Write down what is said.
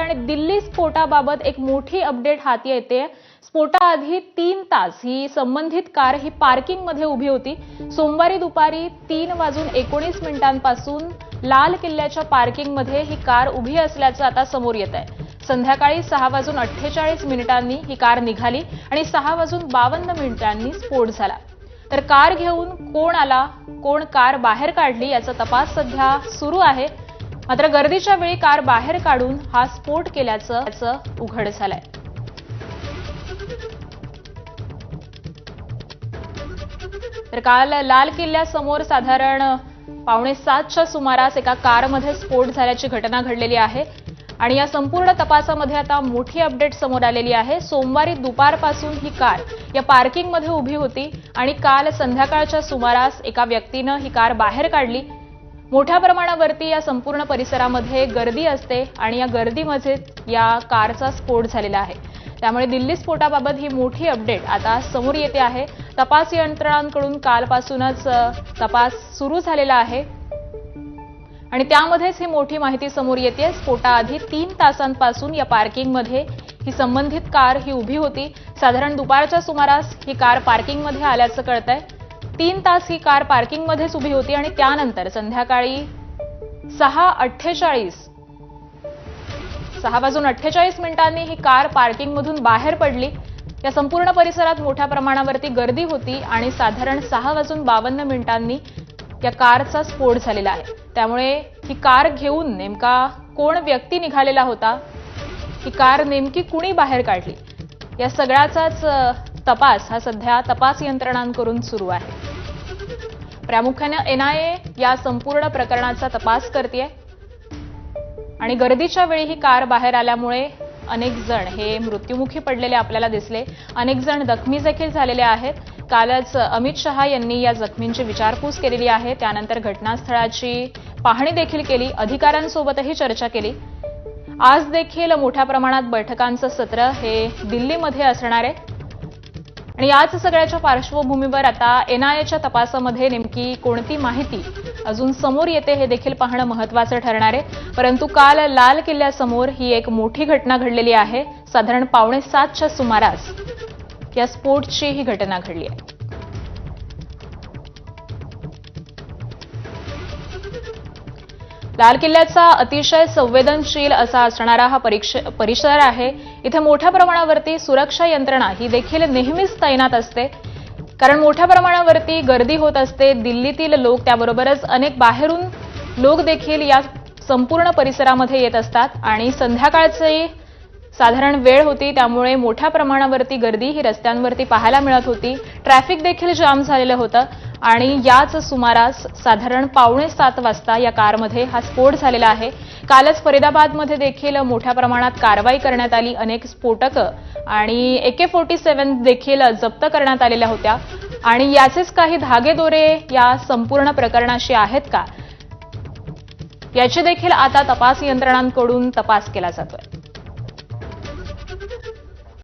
कारण दिल्ली स्फोटाबाबत एक मोठी अपडेट हाती येते। स्फोटाआधी 3 तास ही संबंधित कार ही पार्किंगमध्ये उभी होती। सोमवारी दुपारी 3:19 लाल किल्ल्याच्या पार्किंगमध्ये ही कार उभी असल्याचं आता समोर येत आहे। संध्याकाळी 6:48 ही कार निघाली आणि 6:52 स्फोट झाला। तर कार घेऊन कोण आला, कोण कार बाहेर काढली याचा तपास सध्या सुरू आहे। मात्र गर्दीच्या वेळी कार बाहेर काढून हा स्फोट केल्याचं उघड झालंय। तर काल लाल किल्ल्यासमोर साधारण 6:45च्या सुमारास एका कारमध्ये स्फोट झाल्याची घटना घडलेली आहे आणि या संपूर्ण तपासामध्ये आता मोठी अपडेट समोर आलेली आहे। सोमवारी दुपारपासून ही कार या पार्किंगमध्ये उभी होती आणि काल संध्याकाळच्या सुमारास एका व्यक्तीनं ही कार बाहेर काढली। मोठ्या प्रमाणावरती या संपूर्ण परिसरामध्ये गर्दी असते आणि या गर्दीमध्ये या कारचा स्फोट झालेला आहे। त्यामुळे दिल्ली स्फोटाबाबत ही मोठी अपडेट आता समोर येते आहे। तपास यंत्रणांकडून कालपासूनच तपास सुरू झालेला आहे आणि त्यामध्येच ही मोठी माहिती समोर येते। स्फोटाआधी 3 तासांपासून या पार्किंगमध्ये ही संबंधित कार ही उभी होती। साधारण दुपारच्या सुमारास ही कार पार्किंगमध्ये आल्याचं कळतंय। 3 तास ही कार पार्किंगमध्येच उभी होती आणि त्यानंतर संध्याकाळी 6:48 ही कार पार्किंगमधून बाहेर पडली। या संपूर्ण परिसरात मोठ्या प्रमाणावरती गर्दी होती आणि साधारण 6:52 या कारचा स्फोट झालेला आहे। त्यामुळे ही कार घेऊन नेमका कोण व्यक्ती निघालेला होता, ही कार नेमकी कुणी बाहेर काढली, या सगळ्याचाच तपास हा सध्या तपास यंत्रणांकडून सुरू आहे। प्रामुख्याने NIA या संपूर्ण प्रकरणाचा तपास करतेय आणि गर्दीच्या वेळी ही कार बाहेर आल्यामुळे अनेक जण हे मृत्युमुखी पडलेले आपल्याला दिसले। अनेक जण जखमी देखील झालेले आहेत। कालच अमित शहा यांनी या जखमींची विचारपूस केलेली आहे। त्यानंतर घटनास्थळाची पाहणी देखील केली, अधिकाऱ्यांसोबतही चर्चा केली। आज देखील मोठ्या प्रमाणात बैठकांचं सत्र हे दिल्लीमध्ये असणार आहे आणि याच सगळ्याच्या पार्श्वभूमीवर आता NIAच्या तपासामध्ये नेमकी कोणती माहिती अजून समोर येते हे देखील पाहणं महत्त्वाचं ठरणार आहे। परंतु काल लाल किल्ल्यासमोर ही एक मोठी घटना घडलेली आहे। साधारण 6:45च्या सुमारास या स्फोटची ही घटना घडली आहे। लाल किल्ल्याचा अतिशय संवेदनशील असा असणारा हा परिसर आहे। इथे मोठ्या प्रमाणावरती सुरक्षा यंत्रणा ही देखील नेहमीच तैनात असते, कारण मोठ्या प्रमाणावरती गर्दी होत असते। दिल्लीतील लोक त्याबरोबरच अनेक बाहेरून लोक देखील या संपूर्ण परिसरामध्ये येत असतात आणि संध्याकाळची साधारण वेळ होती, त्यामुळे मोठ्या प्रमाणावरती गर्दी ही रस्त्यांवरती पाहायला मिळत होती। ट्रॅफिक देखील जाम झालेलं होतं आणि याच सुमारास साधारण 6:45 वाजता या कारमध्ये हा स्फोट झालेला आहे। कालच फरीदाबादमध्ये देखील मोठ्या प्रमाणात कारवाई करण्यात आली। अनेक स्फोटकं आणि AK-47 देखील जप्त करण्यात आलेल्या होत्या आणि याचेच काही धागेदोरे या संपूर्ण प्रकरणाशी आहेत का, याची देखील आता तपास यंत्रणांकडून तपास केला जातोय।